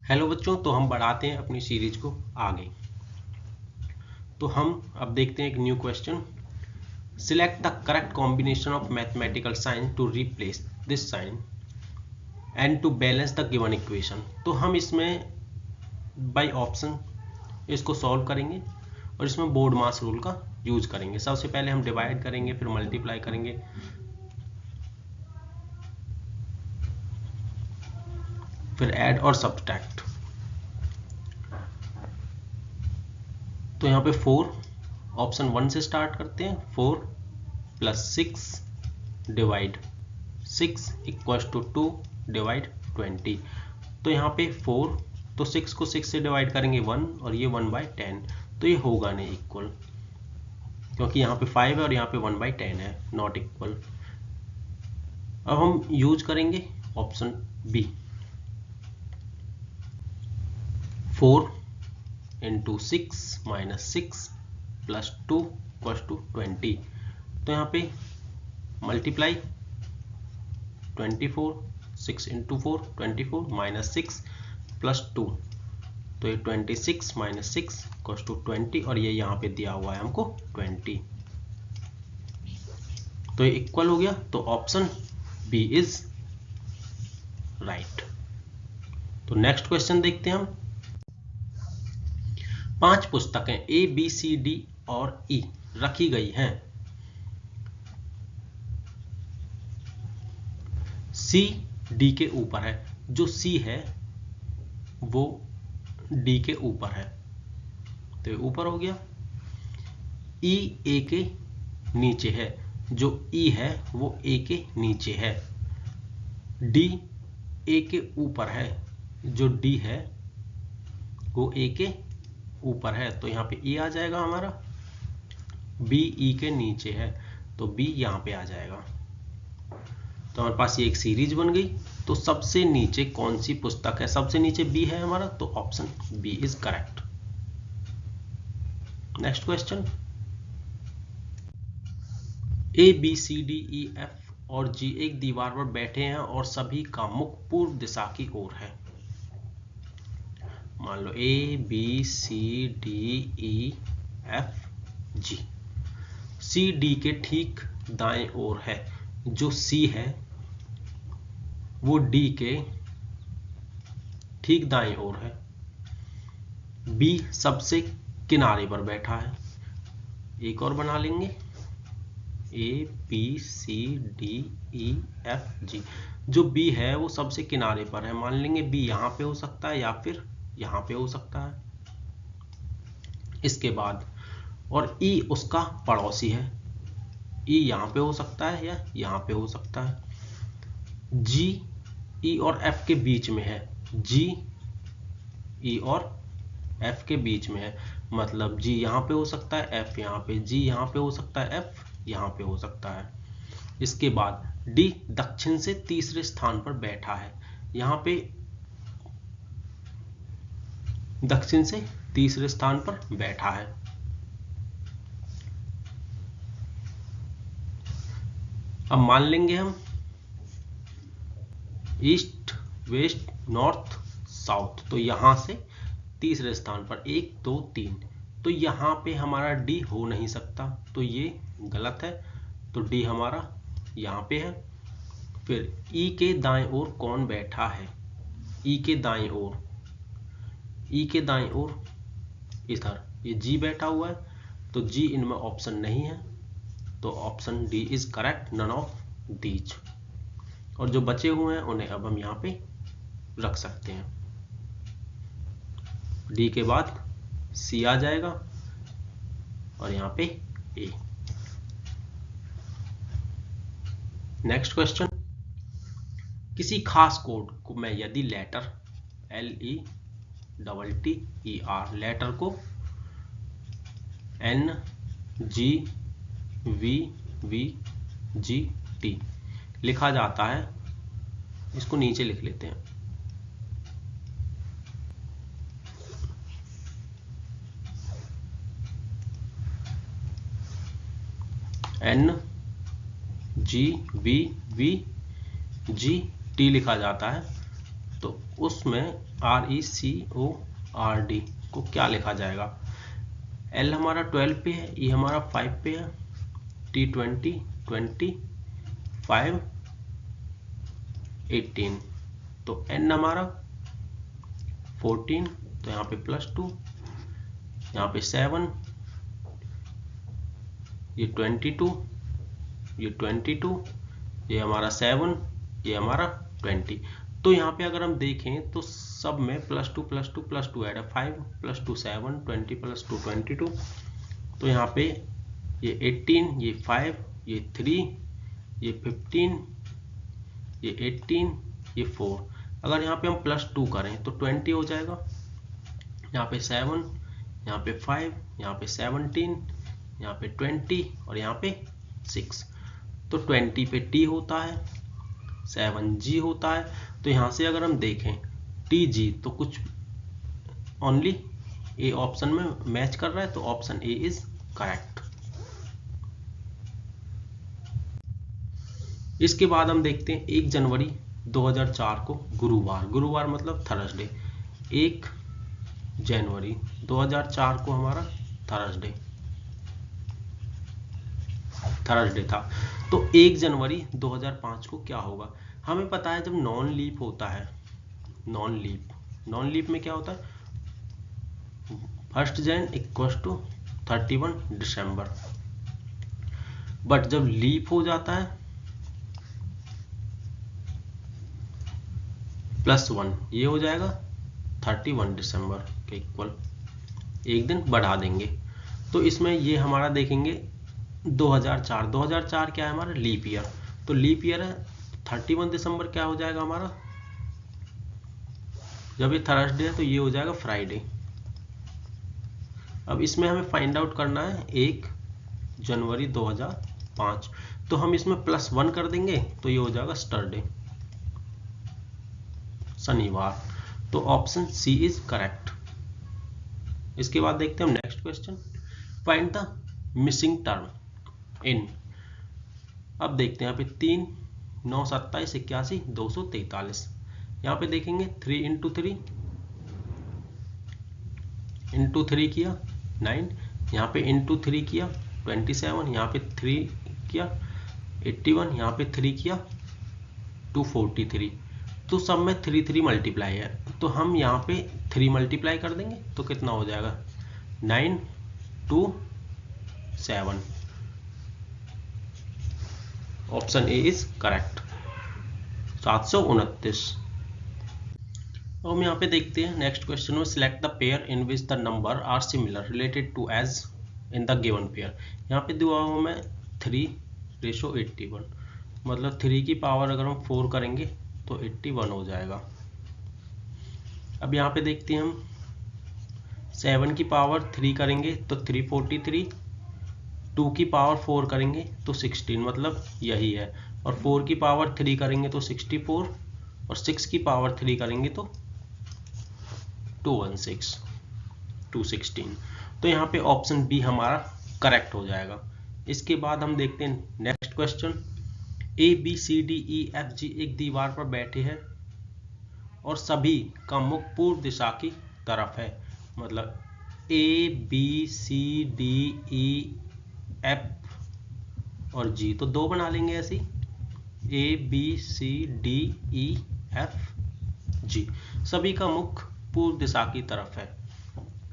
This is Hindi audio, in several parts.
हेलो बच्चों, तो हम बढ़ाते हैं अपनी सीरीज को आगे। तो हम अब देखते हैं एक new question. Select the correct combination of mathematical sign to replace this sign and to balance the given equation. तो हम इसमें बाय ऑप्शन इसको सॉल्व करेंगे और इसमें बोर्ड मास रूल का यूज करेंगे। सबसे पहले हम डिवाइड करेंगे, फिर मल्टीप्लाई करेंगे, फिर ऐड और सब्ट्रैक्ट। तो यहाँ पे 4 ऑप्शन 1 से स्टार्ट करते हैं। 4 + 6 डिवाइड 6 = 2 डिवाइड 20। तो यहाँ पे 4, तो 6 को 6 से डिवाइड करेंगे 1 और ये 1/10, तो ये होगा नहीं इक्वल, क्योंकि यहाँ पे 5 है और यहाँ पे 1/10 है, नॉट इक्वल। अब हम यूज करेंगे ऑप्शन बी, 4 × 6 - 6 + 2 = 20। तो यहाँ पे मल्टीप्लाई 24, 6 × 4 24 - 6 + 2, तो ये 26 - 6 = 20 और ये यहाँ पे दिया हुआ है हमको 20, तो ये इक्वल हो गया। तो ऑप्शन बी इज राइट। तो नेक्स्ट क्वेश्चन देखते हैं हम। 5 पुस्तकें ए बी सी डी और ई रखी गई हैं। सी डी के ऊपर है, जो सी है वो डी के ऊपर है, तो ये ऊपर हो गया। ई ए के नीचे है, जो ई है वो ए के नीचे है। डी ए के ऊपर है, जो डी है वो ए के ऊपर है, तो यहाँ पे ई आ जाएगा हमारा। बी ई के नीचे है, तो बी यहाँ पे आ जाएगा। तो हमारे पास ये एक सीरीज बन गई। तो सबसे नीचे कौन सी पुस्तक है? सबसे नीचे बी है हमारा, तो option B is correct. Next question. A B C D E F और जी एक दीवार पर बैठे हैं और सभी का मुख पूर्व दिशा की ओर है। मान लो A B C D E F G, C D के ठीक दाएं ओर है, जो सी है वो डी के ठीक दाएं ओर है। बी सबसे किनारे पर बैठा है। एक और बना लेंगे, A B C D E F G, जो बी है वो सबसे किनारे पर है। मान लेंगे बी यहाँ पे हो सकता है या फिर यहाँ पे हो सकता है। इसके बाद और ई उसका पड़ोसी है, ई यहाँ पे हो सकता है या यहाँ पे हो सकता है। जी ई और एफ के बीच में है, जी ई और एफ के बीच में है, मतलब जी यहाँ पे हो सकता है, एफ यहाँ पे, जी यहाँ पे हो सकता है, एफ यहाँ पे हो सकता है। इसके बाद डी दक्षिण से तीसरे स्थान पर बैठा है। यहाँ पे दक्षिण से तीसरे स्थान पर बैठा है। अब मान लेंगे हम ईस्ट वेस्ट नॉर्थ साउथ, तो यहां से तीसरे स्थान पर 1 2 3, तो यहां पे हमारा डी हो नहीं सकता, तो ये गलत है। तो डी हमारा यहां पे है। फिर ई के दाएं ओर कौन बैठा है? ई के दाएं ओर, ई के दाएं ओर इधर ये जी बैठा हुआ है, तो जी इनमें ऑप्शन नहीं है, तो option D is correct, none of these. और जो बचे हुए हैं उन्हें अब हम यहाँ पे रख सकते हैं। डी के बाद सी आ जाएगा और यहाँ पे ए। Next question. किसी खास कोड को मैं यदि लेटर LETTER लेटर को NGVVGT लिखा जाता है, इसको नीचे लिख लेते हैं। NGVVGT लिखा जाता है, तो उसमें RECORD को क्या लिखा जाएगा? L हमारा 12 पे है, E हमारा 5 पे है, T20 20 5 18, तो N हमारा 14, तो यहाँ पे +2, यहाँ पे 7, ये 22, ये 22, ये हमारा 7, ये हमारा 20। तो यहाँ पे अगर हम देखें तो सब में +2 +2 +2 ऐड है, 5 +2 7, 20 +2 22। तो यहाँ पे ये 18, ये 5, ये 3, ये 15, ये 18, ये 4। अगर यहाँ पे हम +2 करें तो 20 हो जाएगा, यहाँ पे 7, यहाँ पे 5, यहाँ पे 17, यहाँ पे 20 और यहाँ पे 6। तो 20 पे T होता है, 7G होता है। तो यहाँ से अगर हम देखें TG तो कुछ ओनली ए ऑप्शन में मैच कर रहा है, तो ऑप्शन ए इज करेक्ट। इसके बाद हम देखते हैं 1 जनवरी 2004 को गुरुवार, गुरुवार मतलब थर्सडे। 1 जनवरी 2004 को हमारा थर्सडे था। तो 1 जनवरी 2005 को क्या होगा? हमें पता है जब नॉन लीप होता है, नॉन लीप में क्या होता है? 1 जैन = 31 दिसंबर। बट जब लीप हो जाता है +1, ये हो जाएगा 31 दिसंबर के इक्वल, एक दिन बढ़ा देंगे। तो इसमें ये हमारा देखेंगे 2004 क्या है हमारा? Leap year. तो लीप ईयर है, 31 दिसंबर क्या हो जाएगा हमारा? जब ये थर्सडे है तो ये हो जाएगा फ्राइडे। अब इसमें हमें फाइंड आउट करना है 1 जनवरी 2005, तो हम इसमें +1 कर देंगे तो ये हो जाएगा सैटरडे, शनिवार। तो ऑप्शन सी इज करेक्ट। इसके बाद देखते हैं हम next question, find the missing term in. अब देखते हैं यहाँ पे 3 9 27 81 243। यहाँ पे देखेंगे 3 × 3 किया 9, यहाँ पे × 3 किया 27, यहाँ पे 3 किया 81, यहाँ पे 3 किया 243। तो सब में 3 मल्टीप्लाई है, तो हम यहाँ पे 3 मल्टीप्लाई कर देंगे तो कितना हो जाएगा? 9 2 7। Option A is correct, 729। अब हम यहाँ पे देखते हैं नेक्स्ट क्वेश्चन में, select the pair in which the number are similar related to as in the given pair. यहाँ पे दिया हुआ में 3:81, मतलब 3 की पावर अगर हम 4 करेंगे तो 81 हो जाएगा। अब यहाँ पे देखते हैं हम 7 की पावर 3 करेंगे तो 343, 2 की पावर 4 करेंगे तो 16, मतलब यही है। और 4 की पावर 3 करेंगे तो 64, और 6 की पावर 3 करेंगे तो 216। तो यहाँ पे ऑप्शन बी हमारा करेक्ट हो जाएगा। इसके बाद हम देखते हैं नेक्स्ट क्वेश्चन, ABCDEFG एक दीवार पर बैठे हैं और सभी का मुख पूर्व दिशा की तरफ है, मतलब ABCDEF और G, तो 2 बना लेंगे ऐसे, ABCDEFG, सभी का मुख पूर्व दिशा की तरफ है।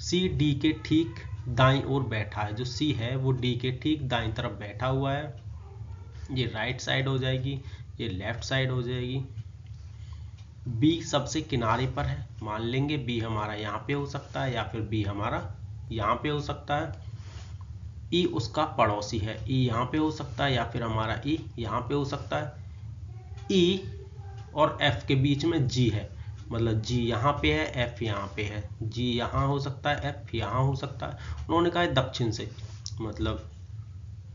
C D के ठीक दाईं ओर बैठा है, जो C है वो D के ठीक दाईं तरफ बैठा हुआ है। ये राइट साइड हो जाएगी, ये लेफ्ट साइड हो जाएगी। B सबसे किनारे पर है, मान लेंगे B हमारा यहाँ पे हो सकता है या फिर B हमारा यहाँ पे हो सकता है। E उसका पड़ोसी है, E यहाँ पे हो सकता है या फिर हमारा E यहाँ पे हो सकता है। E और F के बीच में G है, मतलब G यहाँ पे है, F यहाँ पे है। G यहाँ हो सकता है, F यहाँ हो सकता है। उन्होंने कहा है दक्षिण से, मतलब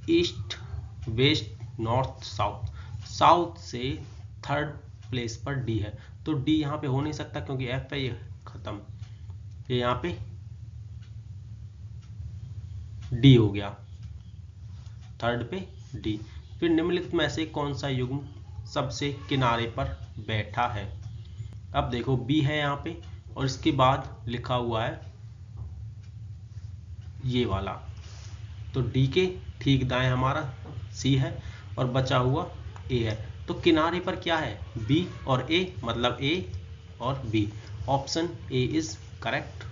east west north south, south से 3rd प्लेस पर D है, तो D यहाँ पे हो नहीं सकता क्योंकि F है, ये खत्म, ये यहाँ पे D हो गया, 3rd पे D। फिर निम्नलिखित में से कौन सा युग्म सबसे किनारे पर बैठा है? अब देखो बी है यहाँ पे और इसके बाद लिखा हुआ है ये वाला, तो डी के ठीक दाएं हमारा सी है और बचा हुआ ए है। तो किनारे पर क्या है, बी और ए, मतलब ए और B. Option A is correct.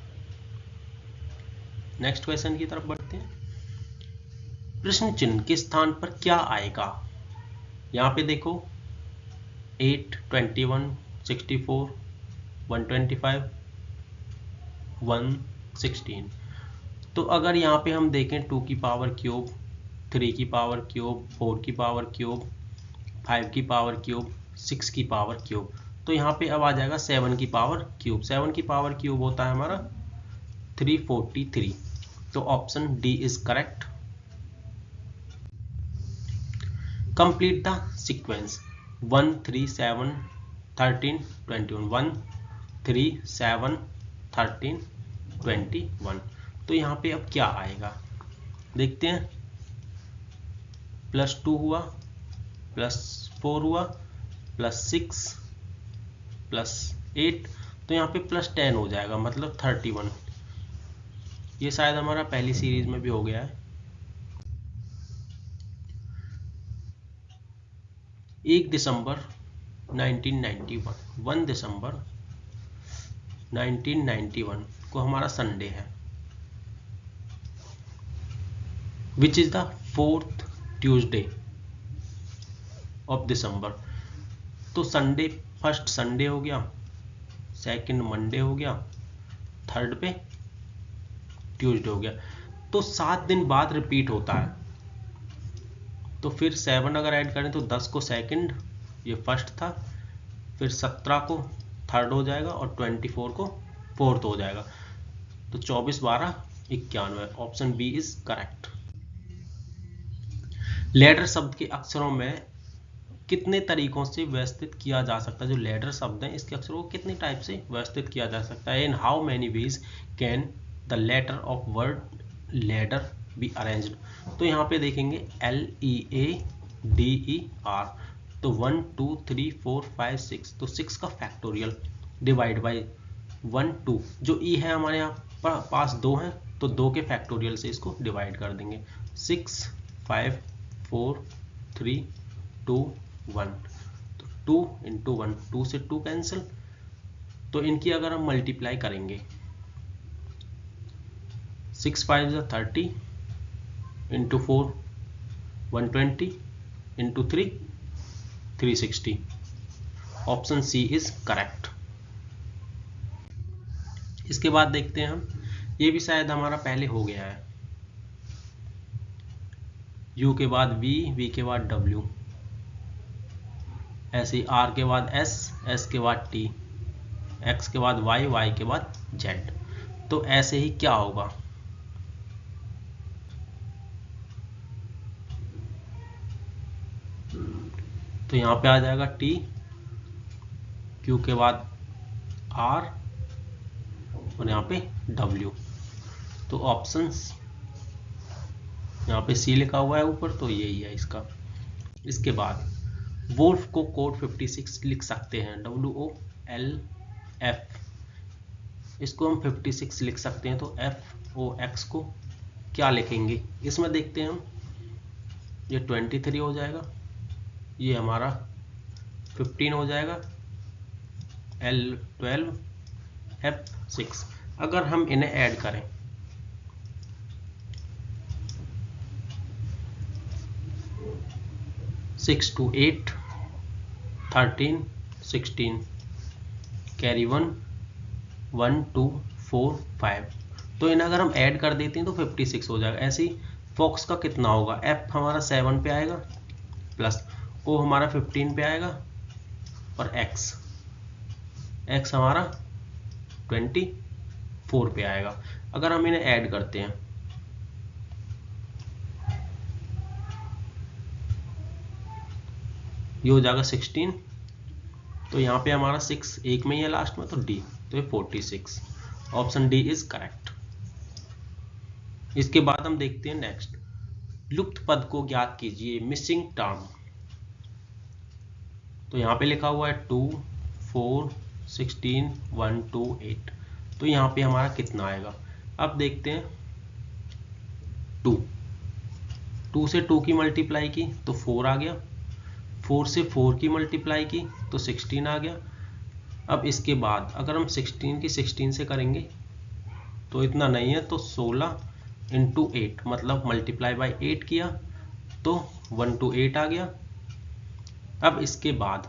Next question की तरफ बढ़ते हैं। प्रश्न चिन्ह के स्थान पर क्या आएगा? यहाँ पे देखो 8, 21, 64, 125, 116। तो अगर यहाँ पे हम देखें 2 की पावर क्यूब, 3 की पावर क्यूब, 4 की पावर क्यूब, 5 की पावर क्यूब, 6 की पावर क्यूब, तो यहाँ पे अब आ जाएगा 7 की पावर क्यूब। 7 की पावर क्यूब होता है हमारा 343। तो option D is correct. Complete the sequence 1 3 7 13 21, 1 3 7 13 21। तो यहाँ पे अब क्या आएगा देखते हैं। +2 हुआ, +4 हुआ, +6, +8, तो यहाँ पे +10 हो जाएगा, मतलब 31। ये शायद हमारा पहली सीरीज में भी हो गया है। 1 दिसंबर 1991, 1 दिसंबर 1991 को हमारा संडे है। Which is the 4th Tuesday of December. तो संडे, फर्स्ट संडे हो गया, सेकंड मंडे हो गया, थर्ड पे ट्यूसडे हो गया। तो 7 दिन बाद रिपीट होता है। तो फिर 7 अगर ऐड करें तो 10 को सेकंड, ये फर्स्ट था, फिर 17 को थर्ड हो जाएगा और 24 को फोर्थ हो जाएगा। तो 24 12 91। Option B is correct. Letter शब्द के अक्षरों में कितने तरीकों से व्यवस्थित किया जा सकता है? जो लेटर शब्द हैं इसके अक्षरों को कितने टाइप से व्यवस्थित किया जा सकता है? In how many ways can the letter of word letter be arranged? तो यहाँ पे देखेंगे LEADER, तो 1 2 3 4 5 6, तो 6 का फैक्टोरियल डिवाइड बाई 1 2, जो ई है हमारे यहाँ पास 2 हैं तो 2 के फैक्टोरियल से इसको डिवाइड कर देंगे। 6 5 4 3 2 1, तो 2 इंटू 1, 2 से 2 कैंसिल। तो इनकी अगर हम मल्टीप्लाई करेंगे 6 5 30 into 4 120 into 3 360। Option C is correct. इसके बाद देखते हैं हम, ये भी शायद हमारा पहले हो गया है। U के बाद V, V के बाद W, ऐसे ही R के बाद S, S के बाद T, X के बाद Y, Y के बाद Z। तो ऐसे ही क्या होगा, तो यहाँ पे आ जाएगा T, Q के बाद R और यहाँ पे W। तो ऑप्शंस यहाँ पे C लिखा हुआ है ऊपर, तो यही है इसका। इसके बाद वोल्फ को कोड 56 लिख सकते हैं, WOLF, इसको हम 56 लिख सकते हैं। तो FOX को क्या लिखेंगे इसमें देखते हैं हम। ये 23 हो जाएगा, ये हमारा 15 हो जाएगा, L12 F6। अगर हम इन्हें ऐड करें 6 2 8 13 16, कैरी 1 1 2 4 5, तो इन्हें अगर हम ऐड कर देते हैं तो 56 हो जाएगा। ऐसे ही फॉक्स का कितना होगा, F हमारा 7 पे आएगा, प्लस O हमारा 15 पे आएगा, और X हमारा 24 पे आएगा। अगर हम इन्हें ऐड करते हैं ये हो जाएगा 16, तो यहाँ पे हमारा 6 एक में ही है लास्ट में, तो D, तो ये 46। Option D is correct. इसके बाद हम देखते हैं नेक्स्ट, लुप्त पद को ज्ञात कीजिए, मिसिंग टर्म। तो यहाँ पे लिखा हुआ है 2 4 16 1 2 8। तो यहाँ पे हमारा कितना आएगा? अब देखते हैं 2 से 2 की मल्टीप्लाई की तो 4 आ गया, 4 से 4 की मल्टीप्लाई की तो 16 आ गया। अब इसके बाद अगर हम 16 की 16 से करेंगे तो इतना नहीं है, तो 16 इंटू 8 मतलब मल्टीप्लाई बाई 8 किया तो 1 to 8 आ गया। अब इसके बाद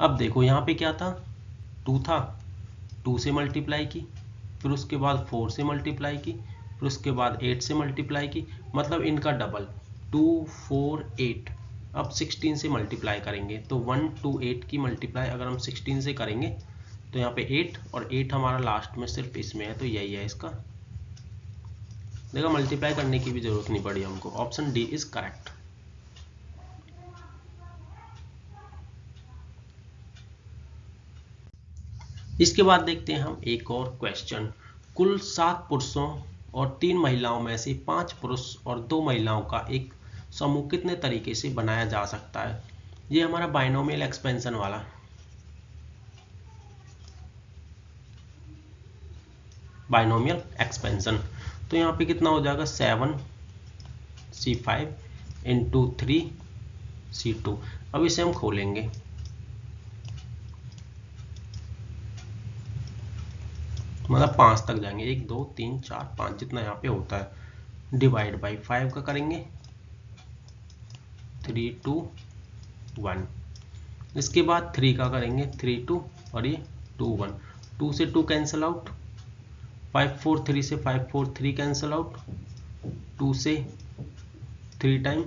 अब देखो यहाँ पे क्या था, 2 था, 2 से मल्टीप्लाई की, फिर उसके बाद 4 से मल्टीप्लाई की, फिर उसके बाद 8 से मल्टीप्लाई की, मतलब इनका डबल 2 4 8। अब 16 से मल्टीप्लाई करेंगे तो 1 to 8 की मल्टीप्लाई अगर हम 16 से करेंगे तो यहाँ पे 8 और 8 हमारा लास्ट में सिर्फ इसमें है, तो यही है इसका। देखो मल्टीप्लाई करने की भी जरूरत नहीं पड़ी हमको। Option D is correct. इसके बाद देखते हैं हम एक और क्वेश्चन। कुल 7 पुरुषों और 3 महिलाओं में से 5 पुरुष और 2 महिलाओं का एक समूह कितने तरीके से बनाया जा सकता है? ये हमारा बाइनोमियल एक्सपेंशन वाला। बाइनोमियल एक्सपेंशन तो यहाँ पे कितना हो जाएगा 7c5 इंटू 3c2। अब इसे हम खोलेंगे, मतलब 5 तक जाएंगे, 1 2 3 4 5 जितना यहाँ पे होता है, डिवाइड बाई 5 का करेंगे 3 2 1। इसके बाद 3 का करेंगे 3 2 और ये 2 1, 2 से 2 कैंसिल आउट, 5 4 3 से 5 4 3 कैंसिल आउट, 2 से 3 टाइम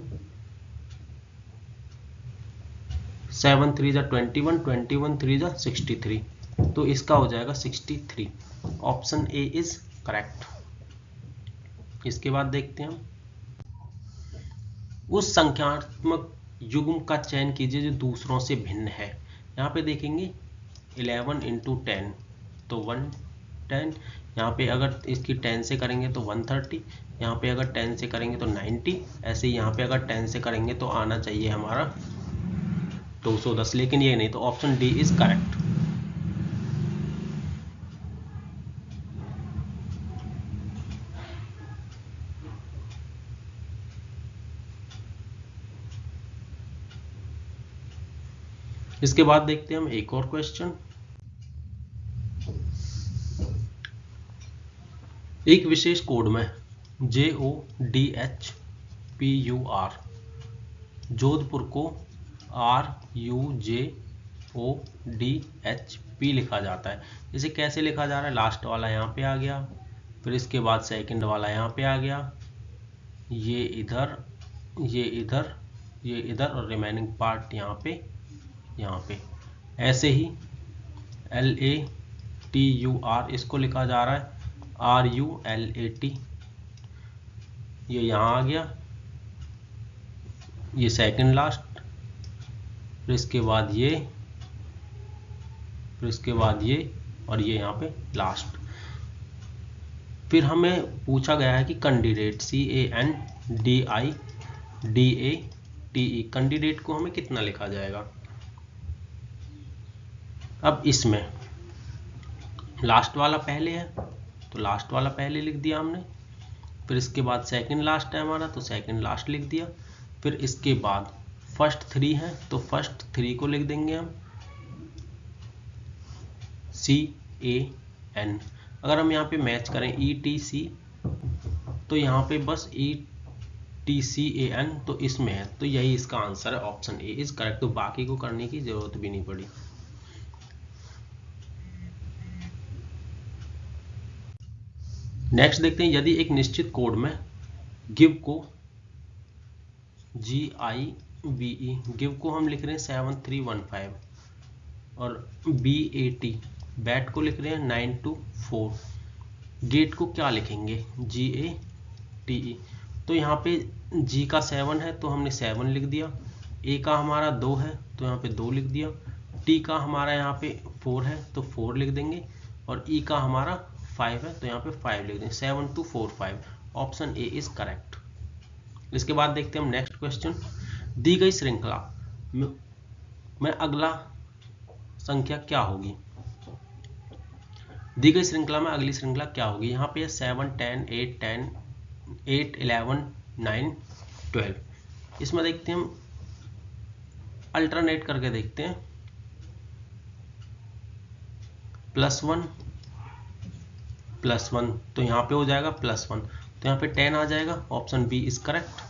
7 3 जा 21, 21 3 जा 63, तो इसका हो जाएगा 63। Option A is correct. इसके बाद देखते हैं हम उस संख्यात्मक युग्म का चयन कीजिए जो दूसरों से भिन्न है। यहाँ पे देखेंगे 11 इंटू 10 तो 110, यहाँ पे अगर इसकी 10 से करेंगे तो 130, यहाँ पे अगर 10 से करेंगे तो 90, ऐसे ही यहाँ पे अगर 10 से करेंगे तो आना चाहिए हमारा 210, लेकिन ये नहीं, तो ऑप्शन डी इज करेक्ट। इसके बाद देखते हैं हम एक और क्वेश्चन। एक विशेष कोड में JODHPUR जोधपुर को RUJODHP लिखा जाता है। इसे कैसे लिखा जा रहा है? लास्ट वाला यहाँ पे आ गया, फिर इसके बाद सेकंड वाला यहाँ पे आ गया, ये इधर, ये इधर, ये इधर और रिमेनिंग पार्ट यहाँ पे, यहाँ पे। ऐसे ही LATUR इसको लिखा जा रहा है RULAT, ये यहाँ आ गया, ये सेकंड लास्ट, फिर इसके बाद ये, फिर इसके बाद ये, और ये यहाँ पे लास्ट। फिर हमें पूछा गया है कि कैंडिडेट CANDIDATE कैंडिडेट को हमें कितना लिखा जाएगा? अब इसमें लास्ट वाला पहले है तो लास्ट वाला पहले लिख दिया हमने, फिर इसके बाद सेकंड लास्ट है हमारा तो सेकंड लास्ट लिख दिया, फिर इसके बाद फर्स्ट 3 है तो फर्स्ट 3 को लिख देंगे हम CAN। अगर हम यहाँ पे मैच करें ETC तो यहाँ पे बस ETCAN तो इसमें है, तो यही इसका आंसर है। Option A is correct. तो बाकी को करने की जरूरत भी नहीं पड़ी। नेक्स्ट देखते हैं, यदि एक निश्चित कोड में गिव को GIVE गिव को हम लिख रहे हैं 7315 और BAT बैट को लिख रहे हैं 924, गेट को क्या लिखेंगे? GATE। तो यहाँ पे G का 7 है तो हमने 7 लिख दिया, A का हमारा 2 है तो यहाँ पे 2 लिख दिया, T का हमारा यहाँ पे 4 है तो 4 लिख देंगे, और E का हमारा 5 है तो यहाँ पे 5 लिख देंगे। 7245 ऑप्शन ए इज करेक्ट। इसके बाद देखते हैं हम नेक्स्ट क्वेश्चन। दी गई श्रृंखला में अगला संख्या क्या होगी, दी गई श्रृंखला में अगली श्रृंखला क्या होगी। यहाँ पे 7 10 8 11 9 12। इसमें देखते हैं हम, अल्टरनेट करके देखते हैं। +1 +1 तो यहाँ पे हो जाएगा +1, तो यहाँ पे 10 आ जाएगा। Option B is correct.